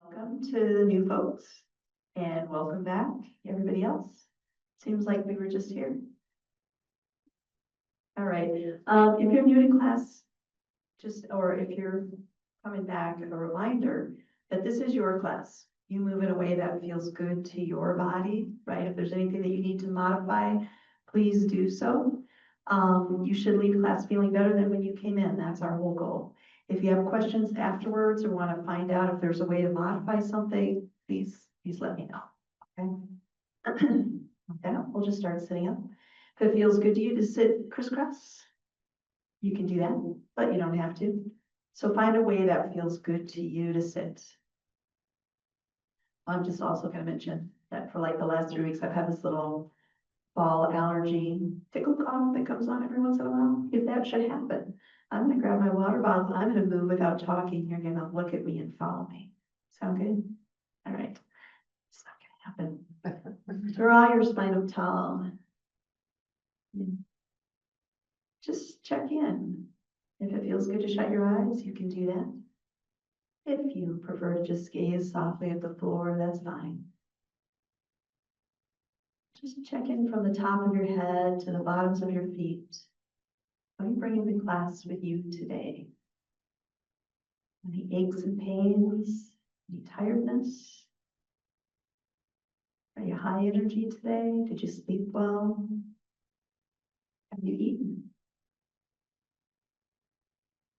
Welcome to the new folks and welcome back, everybody else. Seems like we were just here. All right, if you're new to class, or if you're coming back, a reminder that this is your class. You move in a way that feels good to your body, right? If there's anything that you need to modify, please do so. You should leave class feeling better than when you came in. That's our whole goal. If you have questions afterwards or want to find out if there's a way to modify something, please let me know, okay? Okay, we'll just start sitting up. If it feels good to you to sit crisscross, you can do that, but you don't have to. So find a way that feels good to you to sit. I'm just also going to mention that for like the last 3 weeks, I've had this little fall allergy tickle cough that comes on every once in a while. If that should happen, I'm going to grab my water bottle. I'm going to move without talking. You're going to look at me and follow me. Sound good? All right. It's not going to happen. Draw your spine up tall. Just check in. If it feels good to shut your eyes, you can do that. If you prefer to just gaze softly at the floor, that's fine. Just check in from the top of your head to the bottoms of your feet. What are you bringing to class with you today? Any aches and pains? Any tiredness? Are you high energy today? Did you sleep well? Have you eaten?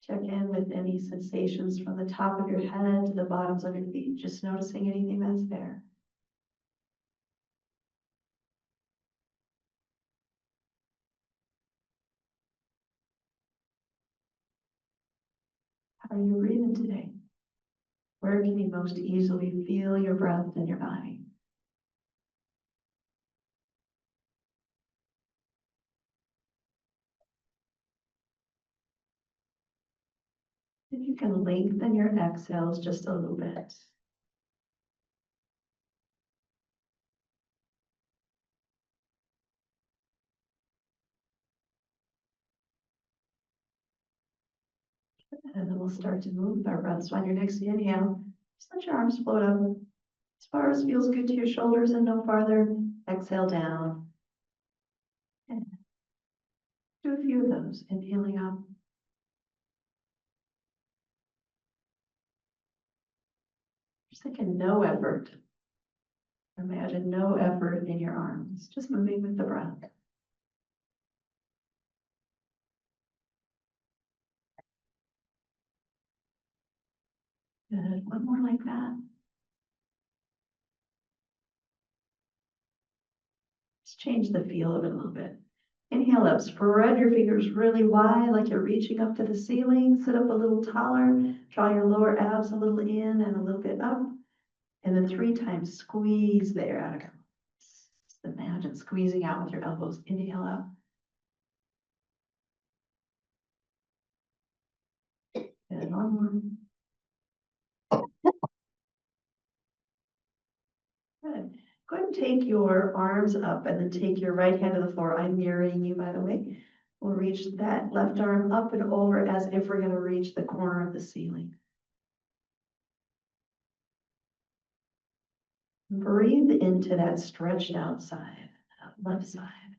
Check in with any sensations from the top of your head to the bottoms of your feet, just noticing anything that's there. How are you breathing today? Where can you most easily feel your breath in your body? If you can lengthen your exhales just a little bit. And then we'll start to move with our breath. So on your next inhale, just let your arms float up as far as feels good to your shoulders and no farther. Exhale down. And do a few of those, inhaling up. Just thinking no effort. Imagine no effort in your arms, just moving with the breath. Good, one more like that. Just change the feel of it a little bit. Inhale up, spread your fingers really wide, like you're reaching up to the ceiling. Sit up a little taller, draw your lower abs a little in and a little bit up. And then 3 times squeeze the air out of your lungs. Just imagine squeezing out with your elbows. Inhale up. And one more. Good. Go ahead and take your arms up and then take your right hand to the floor. I'm mirroring you, by the way. We'll reach that left arm up and over as if we're going to reach the corner of the ceiling. Breathe into that stretched out side, left side.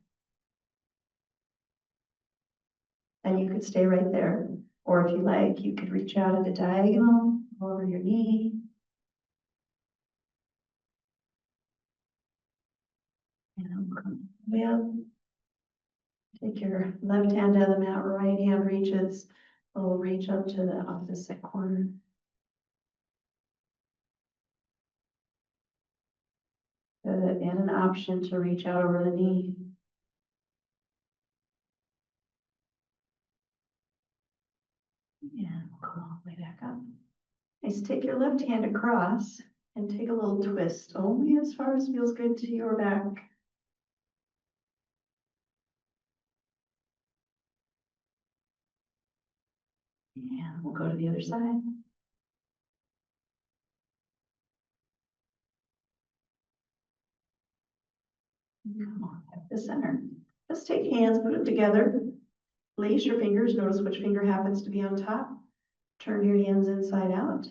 And you could stay right there. Or if you like, you could reach out at a diagonal over your knee. And come way up. Take your left hand down the mat, right hand reaches. We'll reach up to the opposite corner. And an option to reach out over the knee. And we'll come all the way back up. Nice, take your left hand across and take a little twist, only as far as feels good to your back. And we'll go to the other side. Come on, at the center. Just take hands, put them together. Lace your fingers. Notice which finger happens to be on top. Turn your hands inside out.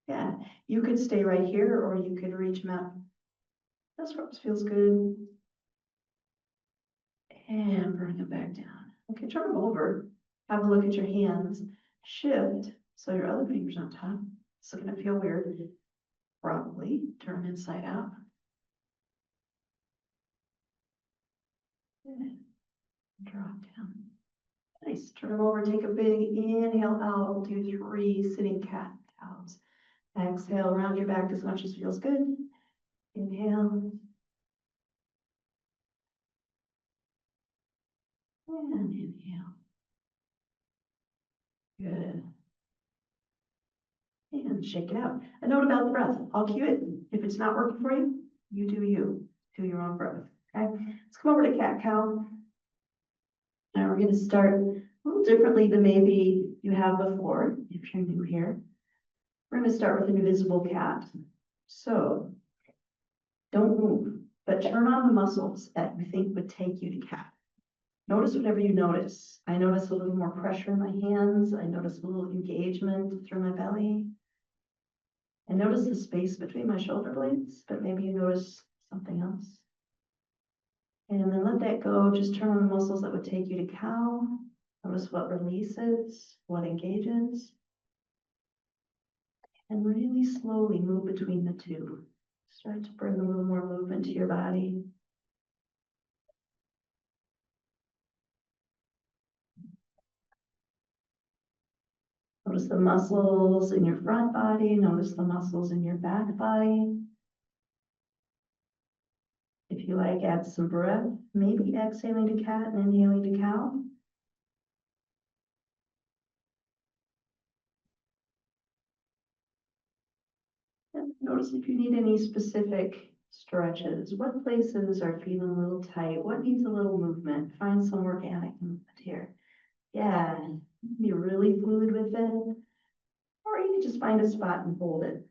Yeah, you could stay right here or you could reach them out. This feels good. And bring it back down. Okay, turn them over. Have a look at your hands. Shift so your other finger's on top. It's gonna feel weird. Probably turn inside out. And drop down. Nice. Turn them over. Take a big inhale out. Do 3 sitting cat cows. Exhale around your back as much as feels good. Inhale. And inhale. Good. And shake it out. A note about the breath. I'll cue it. If it's not working for you, you do you. Do your own breath. Okay. Let's come over to cat cow. Now we're going to start a little differently than maybe you have before, if you're new here. We're going to start with an invisible cat. So don't move, but turn on the muscles that you think would take you to cat. Notice whatever you notice. I notice a little more pressure in my hands. I notice a little engagement through my belly. And notice the space between my shoulder blades, but maybe you notice something else. And then let that go. Just turn on the muscles that would take you to cow. Notice what releases, what engages. And really slowly move between the two. Start to bring a little more movement to your body. Notice the muscles in your front body. Notice the muscles in your back body. If you like, add some breath. Maybe exhaling to cat and inhaling to cow. And notice if you need any specific stretches. What places are feeling a little tight? What needs a little movement? Find some organic movement here. Yeah, be really fluid with it. Or you can just find a spot and hold it.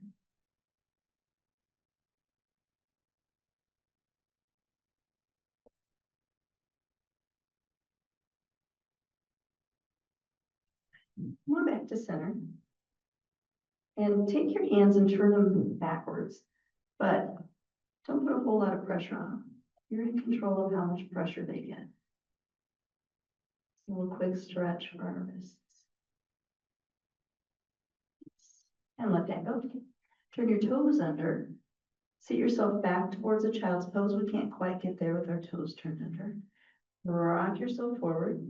More back to center. And take your hands and turn them backwards. But don't put a whole lot of pressure on them. You're in control of how much pressure they get. A little quick stretch for our wrists. And let that go. Turn your toes under. Sit yourself back towards a child's pose. We can't quite get there with our toes turned under. Rock yourself forward.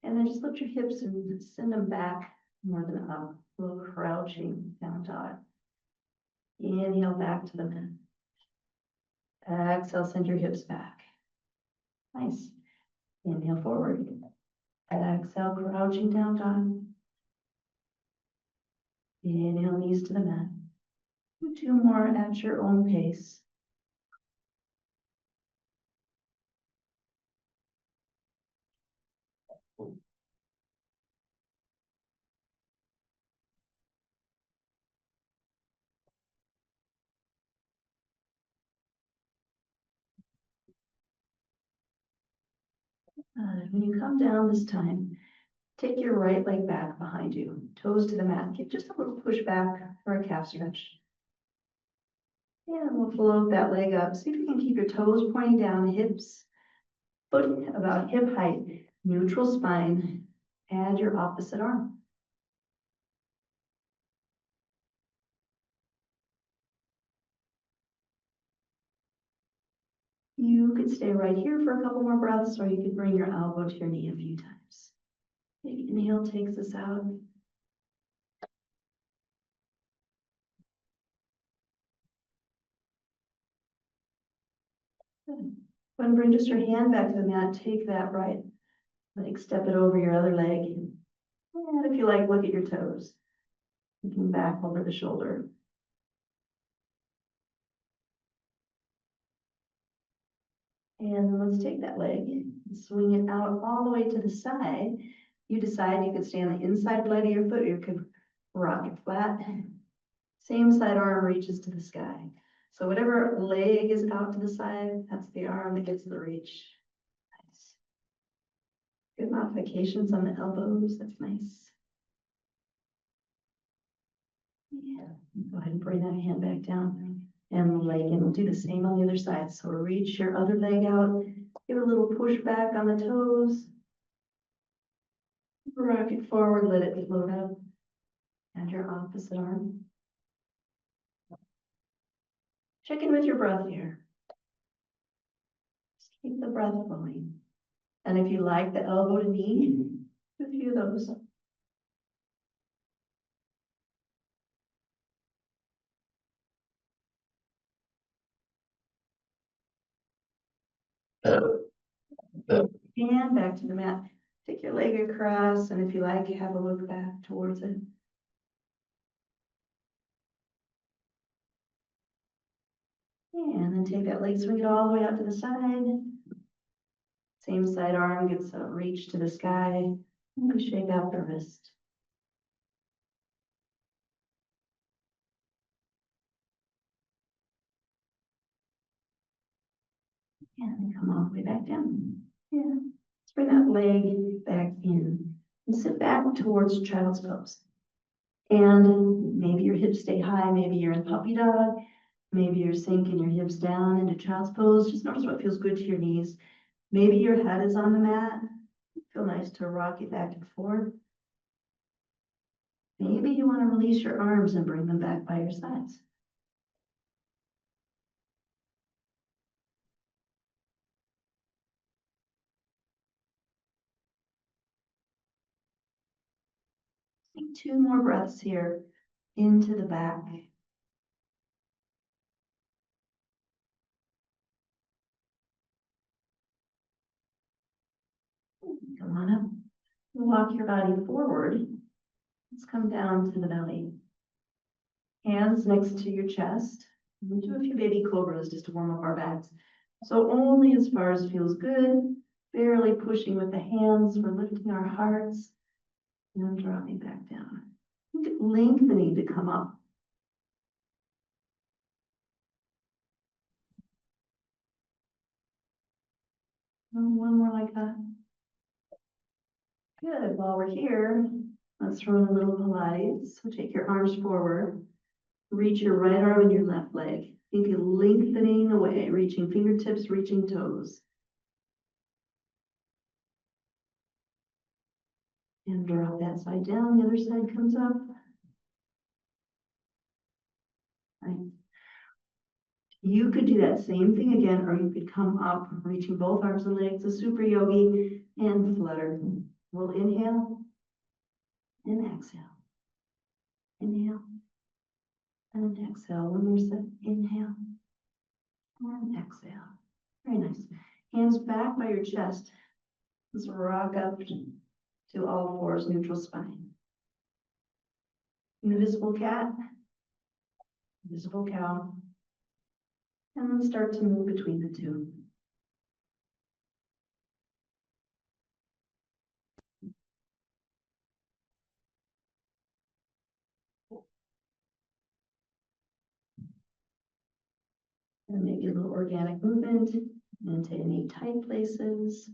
And then just lift your hips and send them back more than up. A little crouching down dog. Inhale back to the mat. Exhale, send your hips back. Nice. Inhale forward. Exhale, crouching down dog. Inhale, knees to the mat. Do 2 more at your own pace. When you come down this time, take your right leg back behind you, toes to the mat. Give just a little push back for a calf stretch. And we'll float that leg up. See if you can keep your toes pointing down, hips, foot about hip height, neutral spine. Add your opposite arm. You could stay right here for a couple more breaths, or you could bring your elbow to your knee a few times. Big inhale takes us out. Good. When bring just your hand back to the mat, take that right leg, step it over your other leg. And if you like, look at your toes. Looking back over the shoulder. And let's take that leg and swing it out all the way to the side. You decide you could stay on the inside blade of your foot, or you could rock it flat. Same side arm reaches to the sky. So whatever leg is out to the side, that's the arm that gets the reach. Nice. Good modifications on the elbows, that's nice. Yeah, go ahead and bring that hand back down and the leg, and we'll do the same on the other side. So reach your other leg out, give it a little push back on the toes. Rock it forward, let it float up. And your opposite arm. Check in with your breath here. Just keep the breath flowing. And if you like the elbow to knee, do a few of those. And back to the mat. Take your leg across, and if you like, have a look back towards it. And then take that leg, swing it all the way out to the side. Same side arm gets a reach to the sky. And we shake out the wrist. And then come all the way back down. Yeah. Let's bring that leg back in and sit back towards child's pose. And maybe your hips stay high, maybe you're in puppy dog, maybe you're sinking your hips down into child's pose. Just notice what feels good to your knees. Maybe your head is on the mat. Feel nice to rock it back and forth. Maybe you want to release your arms and bring them back by your sides. Take 2 more breaths here into the back. Come on up. Walk your body forward. Let's come down to the belly. Hands next to your chest. We'll do a few baby cobras just to warm up our backs. So only as far as feels good, barely pushing with the hands. We're lifting our hearts and dropping back down. Lengthening to come up. And one more like that. Good. While we're here, let's throw in a little Pilates. So take your arms forward. Reach your right arm and your left leg. Think of lengthening away, reaching fingertips, reaching toes. And drop that side down, the other side comes up. Right. You could do that same thing again, or you could come up, reaching both arms and legs, a super yogi, and flutter. We'll inhale and exhale. Inhale and exhale. One more set. Inhale and exhale. Very nice. Hands back by your chest. Let's rock up to all fours, neutral spine. Invisible cat, invisible cow. And then start to move between the two. And maybe a little organic movement into any tight places.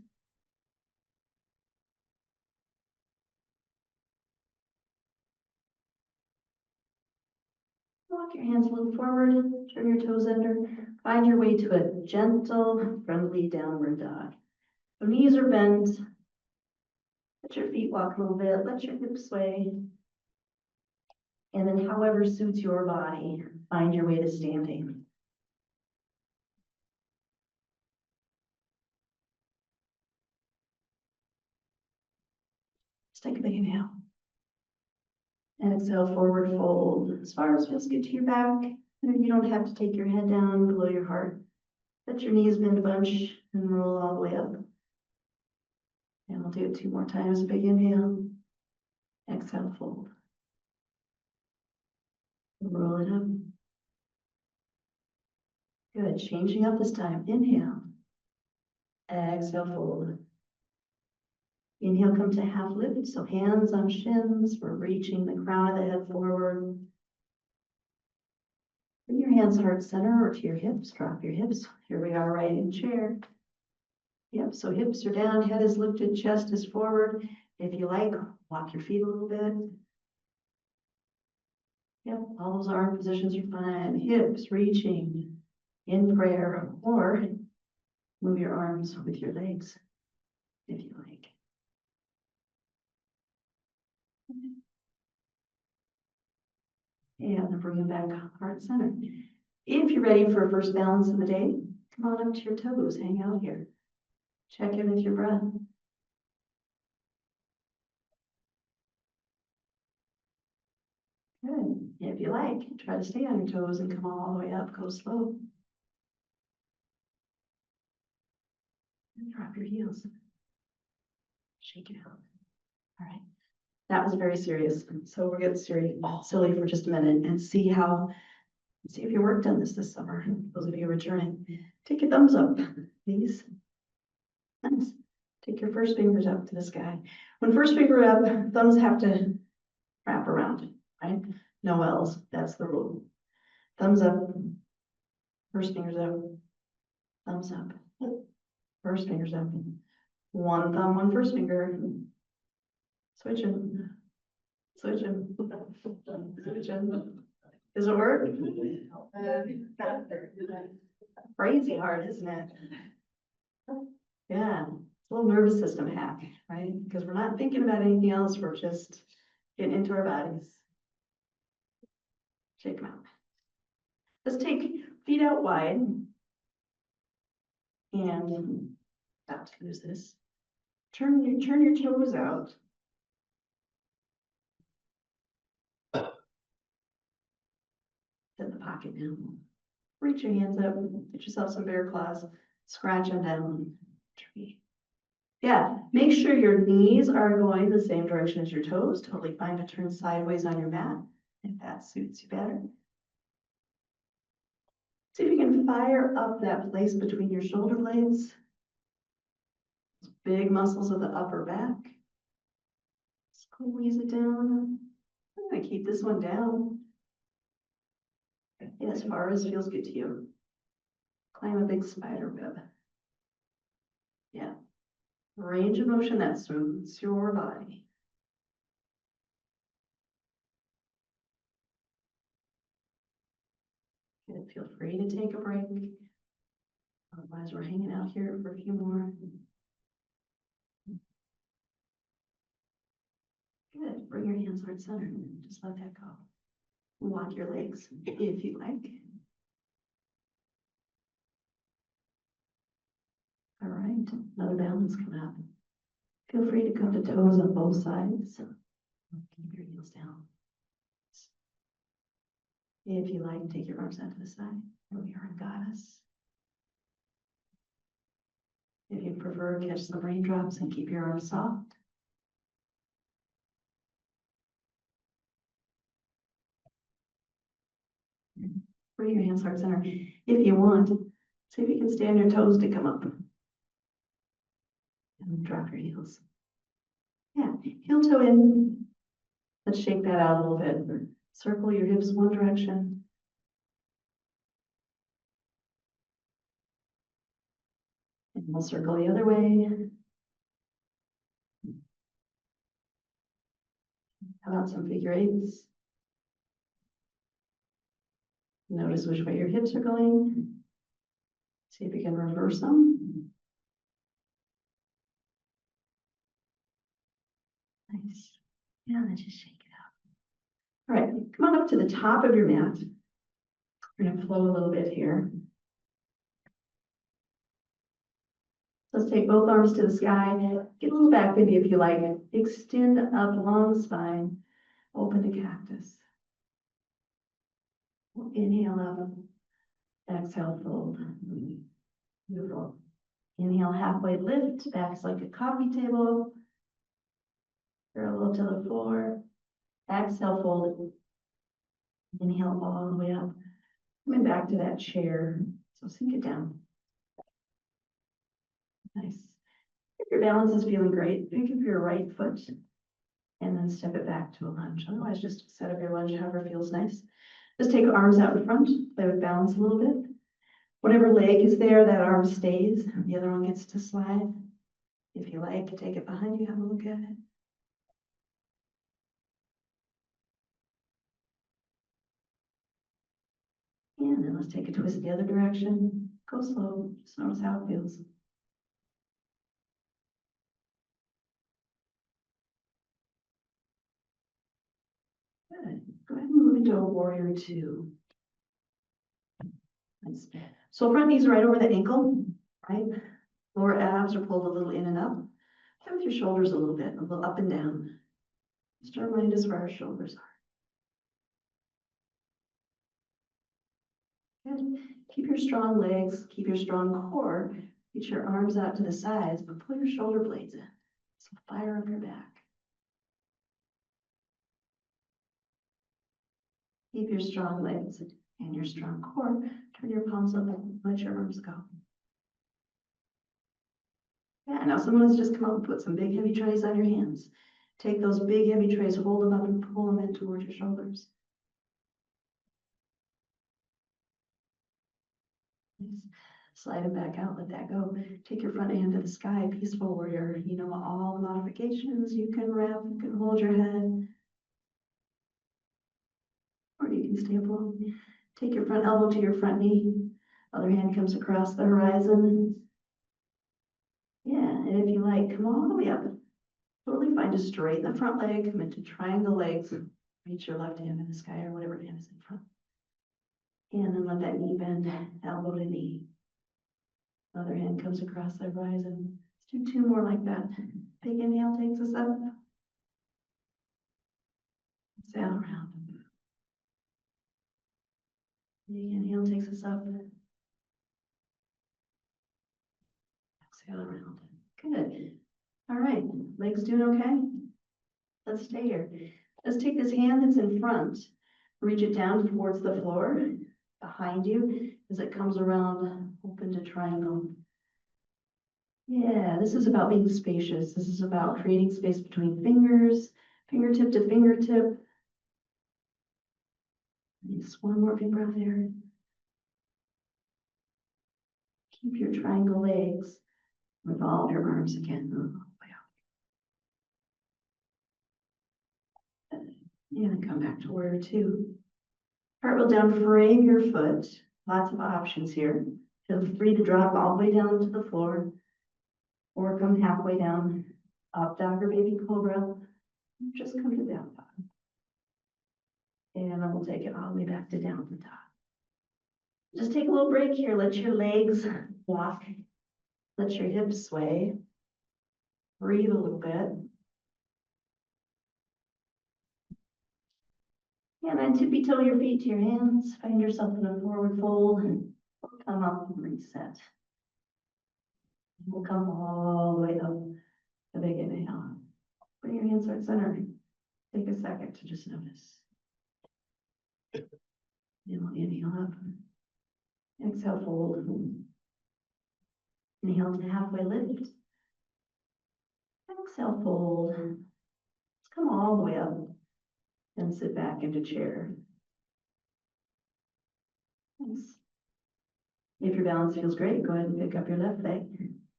Walk your hands a little forward, turn your toes under, find your way to a gentle, friendly downward dog. So knees are bent. Let your feet walk a little bit, let your hips sway. And then however suits your body, find your way to standing. Just take a big inhale. And exhale, forward fold. As far as feels good to your back. And you don't have to take your head down below your heart. Let your knees bend a bunch and roll all the way up. And we'll do it 2 more times. Big inhale. Exhale, fold. Roll it up. Good. Changing up this time. Inhale. Exhale, fold. Inhale, come to half lift. So hands on shins. We're reaching the crown of the head forward. Bring your hands heart center or to your hips. Drop your hips. Here we are, right in chair. Yep, so hips are down, head is lifted, chest is forward. If you like, walk your feet a little bit. Yep, all those arm positions are fine. Hips reaching in prayer, or move your arms with your legs if you like. And then bring them back heart center. If you're ready for first balance of the day, come on up to your toes, hang out here. Check in with your breath. Good. If you like, try to stay on your toes and come all the way up, go slow. And drop your heels. Shake it out. All right. That was very serious. So we'll get silly for just a minute and see if you worked on this summer. Those of you returning, take your thumbs up, please. Nice. Take your first fingers up to the sky. When first finger up, thumbs have to wrap around, right? No L's, that's the rule. Thumbs up, first fingers up, thumbs up, first fingers up. One thumb, one first finger. Switch them. Switch them. Switch them. Does it work? Crazy hard, isn't it? Yeah, it's a little nervous system hack, right? Because we're not thinking about anything else. We're just getting into our bodies. Shake them out. Let's take feet out wide. And about to lose this. Turn your toes out. In the pocket now. Reach your hands up, get yourself some bear claws, scratch them down. Tree. Yeah, make sure your knees are going the same direction as your toes. Totally fine to turn sideways on your mat if that suits you better. See if you can fire up that place between your shoulder blades. Big muscles of the upper back. Squeeze it down. I'm gonna keep this one down. As far as feels good to you. Climb a big spider web. Yeah. Range of motion that suits your body. Good. Feel free to take a break. Otherwise, we're hanging out here for a few more. Good. Bring your hands heart center and just let that go. Walk your legs if you like. All right, another balance coming up. Feel free to come to toes on both sides. Keep your heels down. If you like, take your arms out to the side. Here we are in goddess. If you prefer, catch some raindrops and keep your arms soft. Bring your hands heart center. If you want, see if you can stand your toes to come up. And then drop your heels. Yeah, heel toe in. Let's shake that out a little bit. Circle your hips one direction. And we'll circle the other way. How about some figure eights? Notice which way your hips are going. See if you can reverse them. Nice. Yeah, then just shake it out. All right, come on up to the top of your mat. We're going to flow a little bit here. Let's take both arms to the sky. Get a little back bend if you like. Extend up long spine. Open to cactus. Inhale up. Exhale, fold. Beautiful. Inhale, halfway lift. Back's like a coffee table. Parallel to the floor. Exhale, fold. Inhale all the way up. Coming back to that chair. So sink it down. Nice. If your balance is feeling great, pick up your right foot and then step it back to a lunge. Otherwise, just set up your lunge however feels nice. Just take arms out in front, play with balance a little bit. Whatever leg is there, that arm stays. The other one gets to slide. If you like, take it behind you, have a look at it. And then let's take a twist the other direction. Go slow, just notice how it feels. Good. Go ahead and move into a warrior two. Nice. So front knees right over the ankle, right? Lower abs are pulled a little in and up. Play with your shoulders a little bit, a little up and down. Just remind us where our shoulders are. Good. Keep your strong legs, keep your strong core. Reach your arms out to the sides, but pull your shoulder blades in. So fire up your back. Keep your strong legs and your strong core. Turn your palms up and let your arms go. Yeah, now someone has just come up and put some big heavy trays on your hands. Take those big heavy trays, hold them up and pull them in towards your shoulders. Nice. Slide it back out, let that go. Take your front hand to the sky, peaceful warrior. You know all the modifications. You can wrap, you can hold your head. Or you can stay up long. Take your front elbow to your front knee. Other hand comes across the horizon. Yeah, and if you like, come all the way up. Totally fine to straighten the front leg, come into triangle legs, reach your left hand in the sky or whatever hand is in front. And then let that knee bend, elbow to knee. Other hand comes across the horizon. Let's do two more like that. Big inhale takes us up. Exhale around. Big inhale takes us up. Exhale around. Good. All right, legs doing okay? Let's stay here. Let's take this hand that's in front, reach it down towards the floor behind you as it comes around, open to triangle. Yeah, this is about being spacious. This is about creating space between fingers, fingertip to fingertip. Just one more big breath there. Keep your triangle legs. Revolve your arms again. And then come back to warrior two. Cartwheel down, frame your foot. Lots of options here. Feel free to drop all the way down to the floor or come halfway down, up dog or baby cobra. Just come to down dog. And then we'll take it all the way back to down dog. Just take a little break here. Let your legs walk. Let your hips sway. Breathe a little bit. And then tippy toe your feet to your hands. Find yourself in a forward fold and come up and reset. We'll come all the way up. A big inhale. Bring your hands right center. Take a second to just notice. And we'll inhale up. Exhale, fold. Inhale to halfway lift. Exhale, fold. Let's come all the way up and sit back into chair. Nice. If your balance feels great, go ahead and pick up your left leg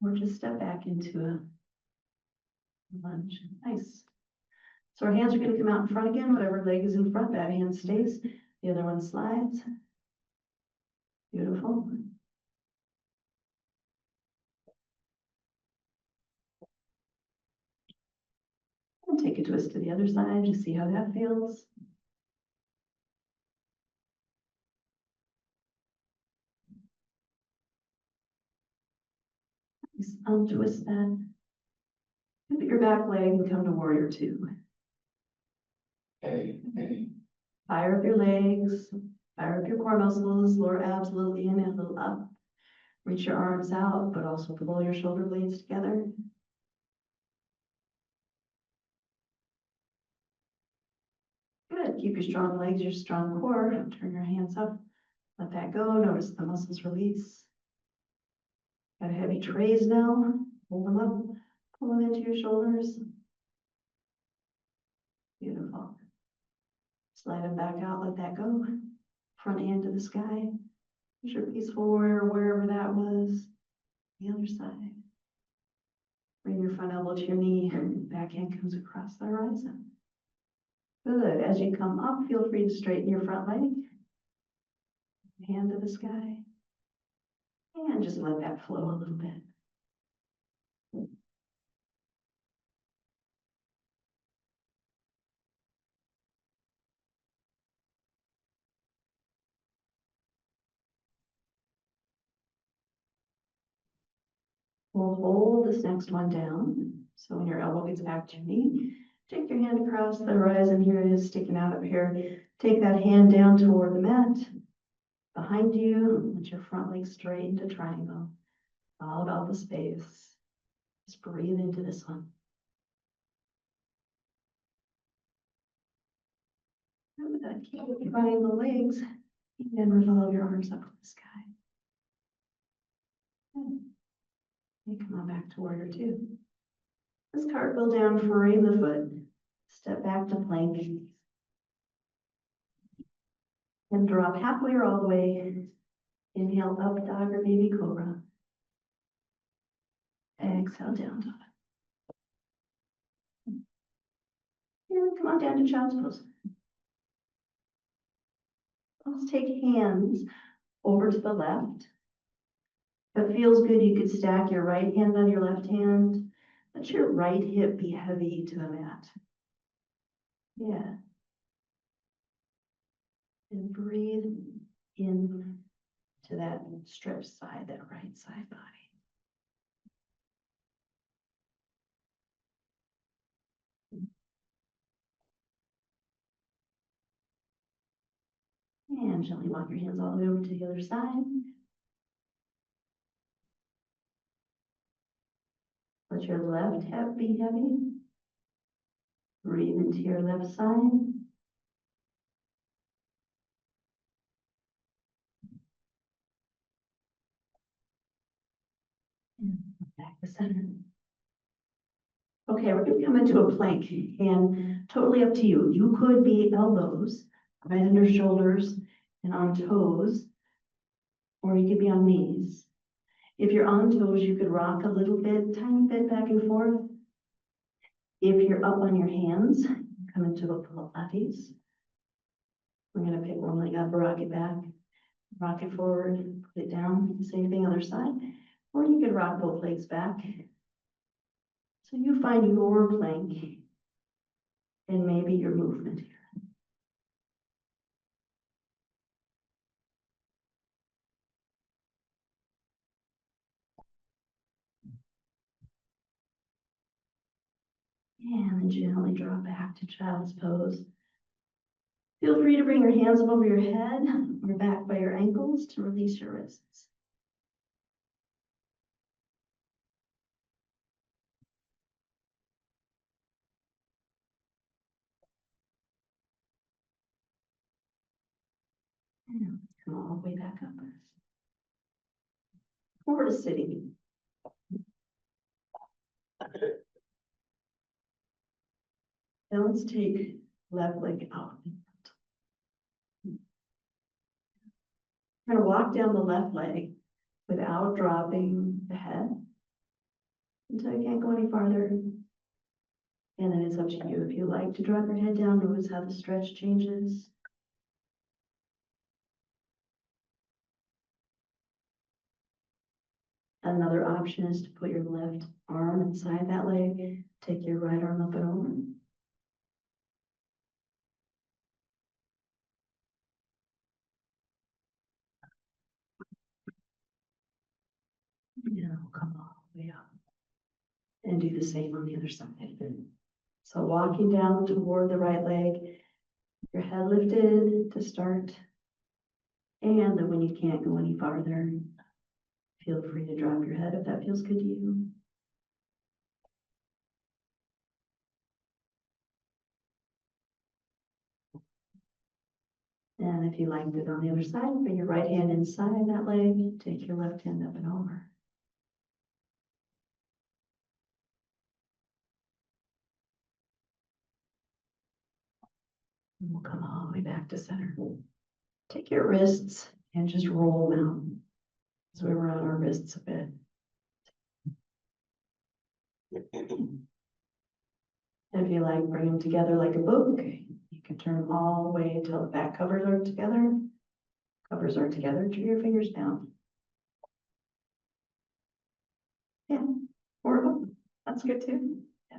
or just step back into a lunge. Nice. So our hands are going to come out in front again. Whatever leg is in front, that hand stays. The other one slides. Beautiful. And take a twist to the other side. Just see how that feels. Just untwist that. Put your back leg and come to warrior two. Fire up your legs, fire up your core muscles, lower abs a little in and a little up. Reach your arms out, but also pull your shoulder blades together. Good. Keep your strong legs, your strong core. Turn your hands up. Let that go. Notice the muscles release. Got heavy trays now. Hold them up. Pull them into your shoulders. Beautiful. Slide them back out. Let that go. Front hand to the sky. Use your peaceful warrior wherever that was. The other side. Bring your front elbow to your knee. Back hand comes across the horizon. Good. As you come up, feel free to straighten your front leg. Hand to the sky. And just let that flow a little bit. We'll hold this next one down. So when your elbow gets back to your knee, take your hand across the horizon. Here it is sticking out up here. Take that hand down toward the mat. Behind you, let your front leg straight into triangle. All about the space. Just breathe into this one. Keep running the legs and revolve your arms up to the sky. Good. And come on back to warrior two. Let's cartwheel down, frame the foot. Step back to plank. And drop halfway or all the way. Inhale up, dog or baby cobra. Exhale down, dog. And come on down to child's pose. Let's take hands over to the left. If it feels good, you could stack your right hand on your left hand. Let your right hip be heavy to the mat. Yeah. And breathe in to that stretched side, that right side body. And gently walk your hands all the way over to the other side. Let your left hip be heavy. Breathe into your left side. And back to center. Okay, we're going to come into a plank, and totally up to you. You could be elbows right under shoulders and on toes, or you could be on knees. If you're on toes, you could rock a little bit, tiny bit back and forth. If you're up on your hands, come into a Pilates. We're going to pick one leg up, rock it back, rock it forward, put it down, same thing other side. Or you could rock both legs back. So you find your plank and maybe your movement here. And then gently drop back to child's pose. Feel free to bring your hands up over your head or back by your ankles to release your wrists. And come all the way back up. Forward to sitting. Now let's take left leg out. We're going to walk down the left leg without dropping the head until you can't go any farther. And then it's up to you. If you like to drop your head down, notice how the stretch changes. Another option is to put your left arm inside that leg. Take your right arm up and over. And we'll come all the way up. And do the same on the other side. So walking down toward the right leg, your head lifted to start. And then when you can't go any farther, feel free to drop your head if that feels good to you. And if you liked it on the other side, bring your right hand inside that leg, take your left hand up and over. And we'll come all the way back to center. Take your wrists and just roll them out. So we round our wrists a bit. If you like, bring them together like a book. You can turn them all the way until the back covers are together. Covers are together, draw your fingers down. Yeah, or up, that's good too. Yeah.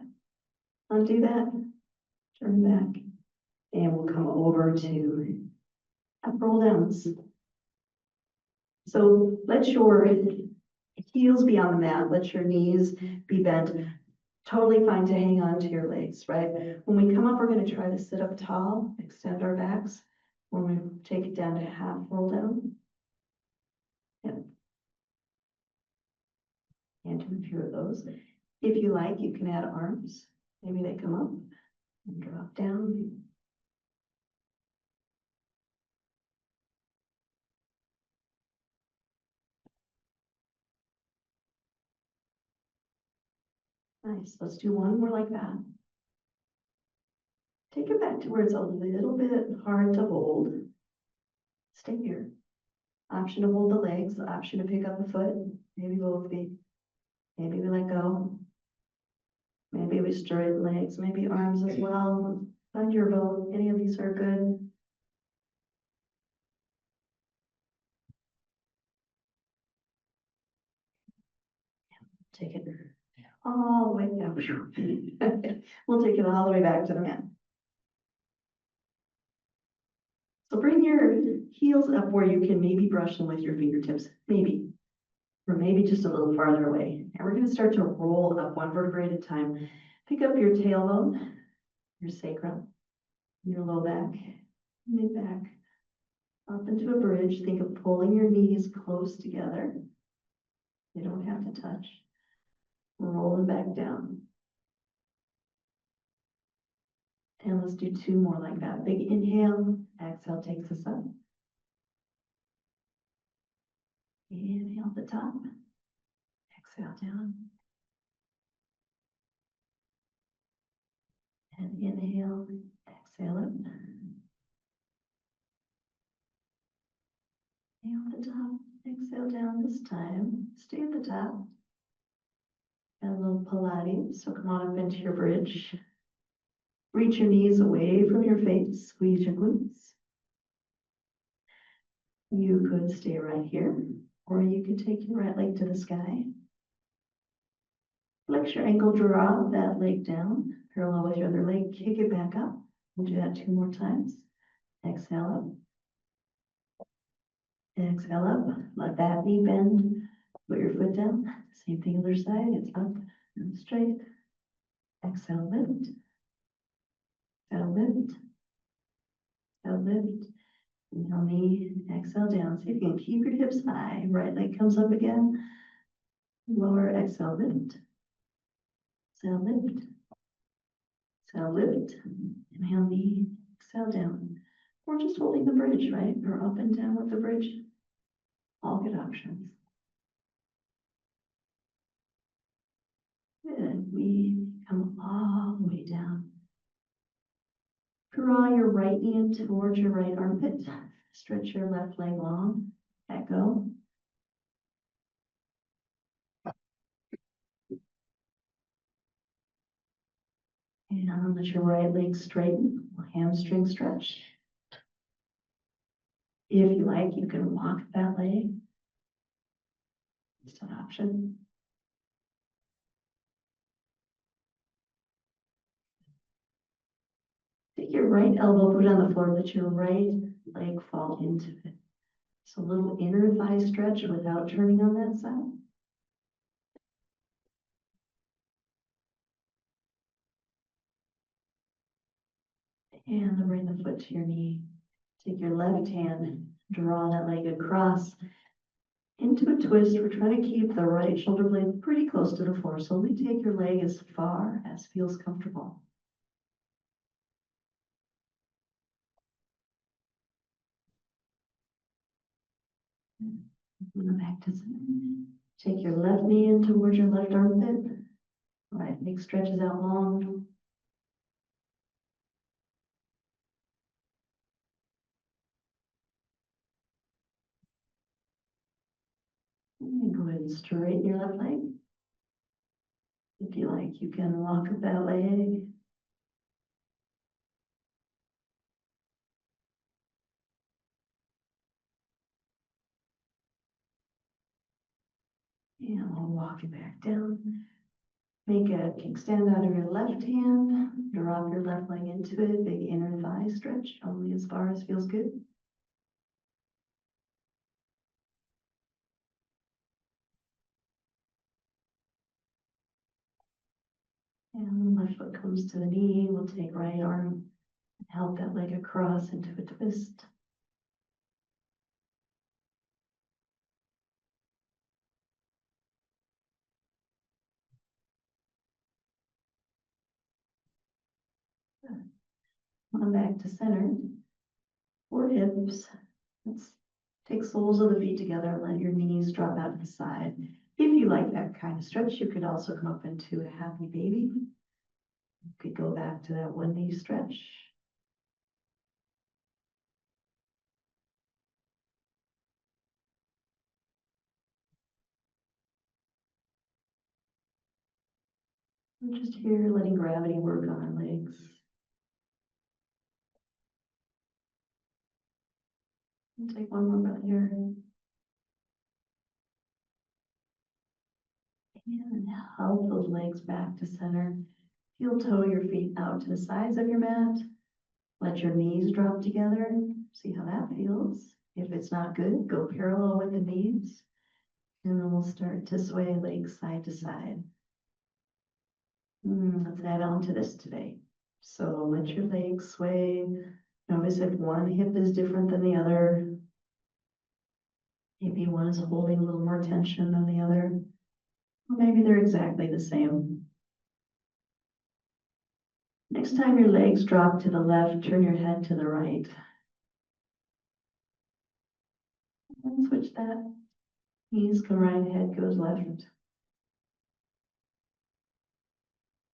Undo that, turn back, and we'll come over to up roll downs. So let your heels be on the mat, let your knees be bent. Totally fine to hang on to your legs, right? When we come up, we're going to try to sit up tall, extend our backs. When we take it down to half roll down. Yep. And do a few of those. If you like, you can add arms. Maybe they come up and drop down. Nice. Let's do one more like that. Take it back to where it's a little bit hard to hold. Stay here. Option to hold the legs, option to pick up a foot, maybe both feet. Maybe we let go. Maybe we straighten legs, maybe arms as well. Find your vote. Any of these are good. Take it all the way down. We'll take it all the way back to the mat. So bring your heels up where you can maybe brush them with your fingertips, maybe, or maybe just a little farther away. And we're going to start to roll up one vertebrae at a time. Pick up your tailbone, your sacrum, your low back, mid back, up into a bridge. Think of pulling your knees close together. They don't have to touch. Rolling back down. And let's do two more like that. Big inhale, exhale takes us up. Inhale at the top, exhale down. And inhale, exhale up. Inhale at the top, exhale down this time. Stay at the top. And a little Pilates, so come on up into your bridge. Reach your knees away from your face, squeeze your glutes. You could stay right here, or you could take your right leg to the sky. Flex your ankle, draw that leg down, parallel with your other leg, kick it back up. We'll do that 2 more times. Exhale up. Exhale up, let that knee bend. Put your foot down, same thing other side, it's up and straight. Exhale, lift. Exhale, lift. Exhale, lift. Inhale, knee, exhale down. See if you can keep your hips high. Right leg comes up again. Lower, exhale, lift. Exhale, lift. Exhale, lift. Inhale, knee, exhale down. We're just holding the bridge, right? Or up and down with the bridge. All good options. Good. We come all the way down. Draw your right knee in towards your right armpit. Stretch your left leg long. Let go. And let your right leg straighten. Hamstring stretch. If you like, you can walk that leg. It's an option. Take your right elbow, put it on the floor, let your right leg fall into it. So a little inner thigh stretch without turning on that side. And bring the foot to your knee. Take your left hand, draw that leg across into a twist. We're trying to keep the right shoulder blade pretty close to the floor. So only take your leg as far as feels comfortable. Back to center. Take your left knee in towards your left armpit. Right leg stretches out long. And go ahead and straighten your left leg. If you like, you can walk up that leg. And we'll walk it back down. Make a kickstand out of your left hand. Drop your left leg into it. Big inner thigh stretch, only as far as feels good. And left foot comes to the knee. We'll take right arm and help that leg across into a twist. Come on back to center. Or hips. Let's take soles of the feet together. Let your knees drop out to the side. If you like that kind of stretch, you could also come up into a happy baby. You could go back to that one knee stretch. We're just here letting gravity work on our legs. And take one more breath here. And help those legs back to center. Heel toe your feet out to the sides of your mat. Let your knees drop together. See how that feels. If it's not good, go parallel with the knees. And then we'll start to sway legs side to side. Let's add on to this today. So let your legs sway. Notice if one hip is different than the other. Maybe one is holding a little more tension than the other. Or maybe they're exactly the same. Next time your legs drop to the left, turn your head to the right. And switch that. Knees come right, head goes left.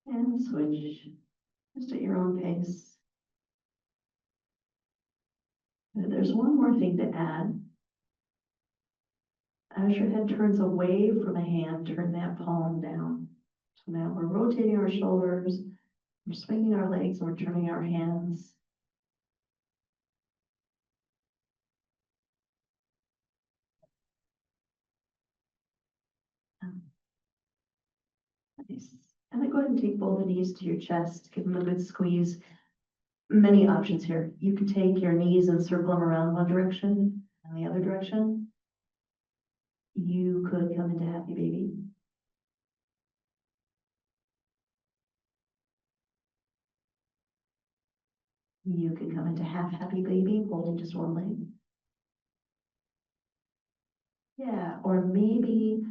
And switch, just at your own pace. And there's one more thing to add. As your head turns away from the hand, turn that palm down. So now we're rotating our shoulders, we're swinging our legs, and we're turning our hands. Nice. And then go ahead and take both knees to your chest, give them a good squeeze. Many options here. You can take your knees and circle them around one direction and the other direction. You could come into happy baby. You could come into half happy baby, holding just one leg. Yeah, or maybe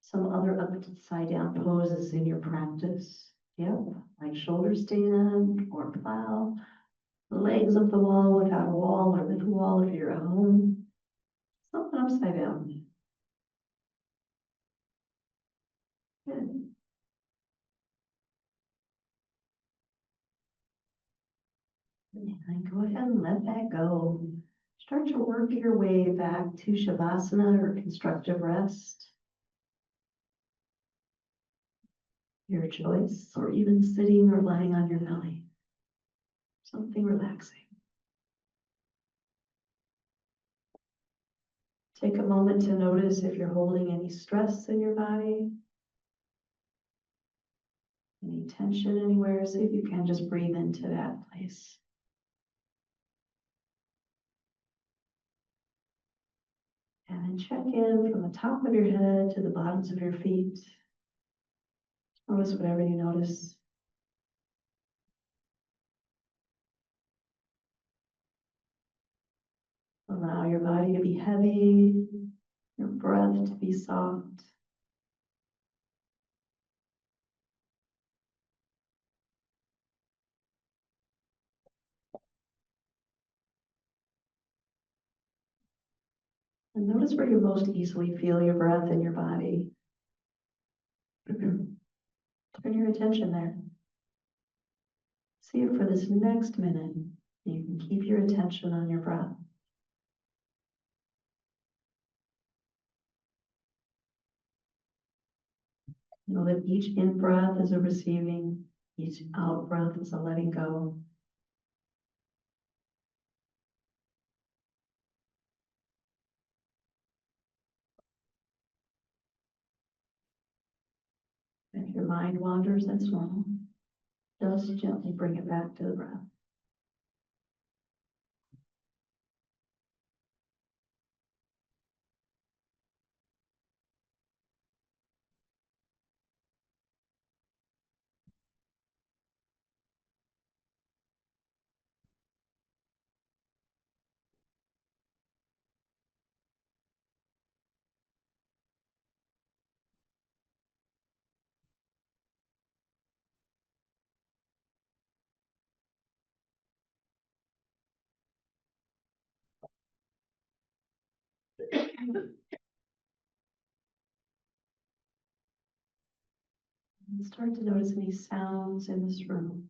some other upside down poses in your practice. Yep, like shoulder stand or plow, legs up the wall without a wall, or with a wall if you're at home. Something upside down. Good. And go ahead and let that go. Start to work your way back to Shavasana or constructive rest. Your choice, or even sitting or lying on your belly. Something relaxing. Take a moment to notice if you're holding any stress in your body, any tension anywhere. See if you can just breathe into that place. And then check in from the top of your head to the bottoms of your feet. Notice whatever you notice. Allow your body to be heavy, your breath to be soft. And notice where you most easily feel your breath in your body. Turn your attention there. See if for this next minute, you can keep your attention on your breath. Know that each in-breath is a receiving, each out-breath is a letting go. your mind wanders, that's normal. Just gently bring it back to the breath. And start to notice any sounds in this room.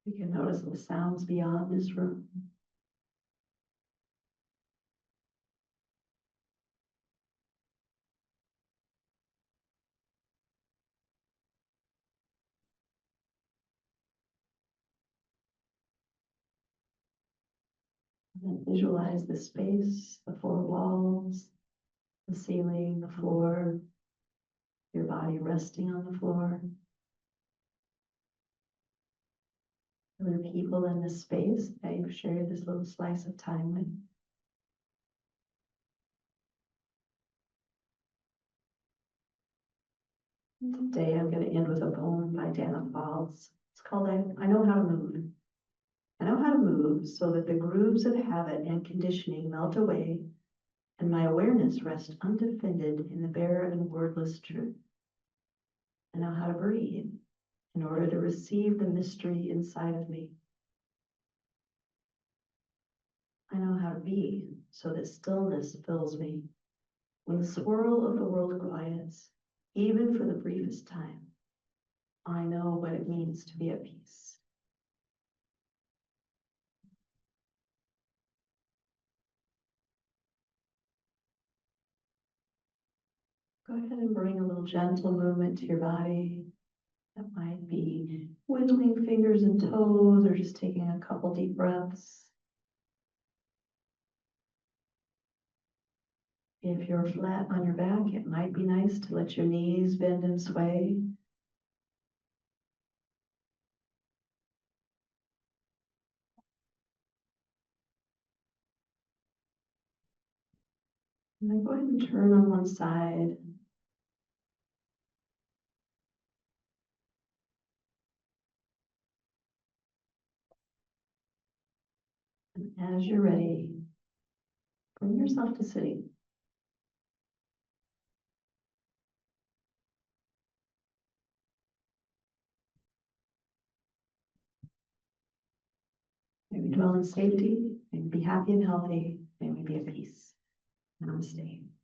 You can notice the sounds beyond this room. And then visualize the space, the four walls, the ceiling, the floor, your body resting on the floor. Other people in this space that you've shared this little slice of time with. And today I'm going to end with a poem by Dana Falls. It's called I Know How to Move. I know how to move so that the grooves of habit and conditioning melt away and my awareness rests undefended in the bare and wordless truth. I know how to breathe in order to receive the mystery inside of me. I know how to be so that stillness fills me. When the swirl of the world quiets, even for the briefest time, I know what it means to be at peace. Go ahead and bring a little gentle movement to your body. That might be wiggling fingers and toes or just taking a couple deep breaths. If you're flat on your back, it might be nice to let your knees bend and sway. And then go ahead and turn on one side. And as you're ready, bring yourself to sitting. May we dwell in safety, may we be happy and healthy, may we be at peace. Namaste.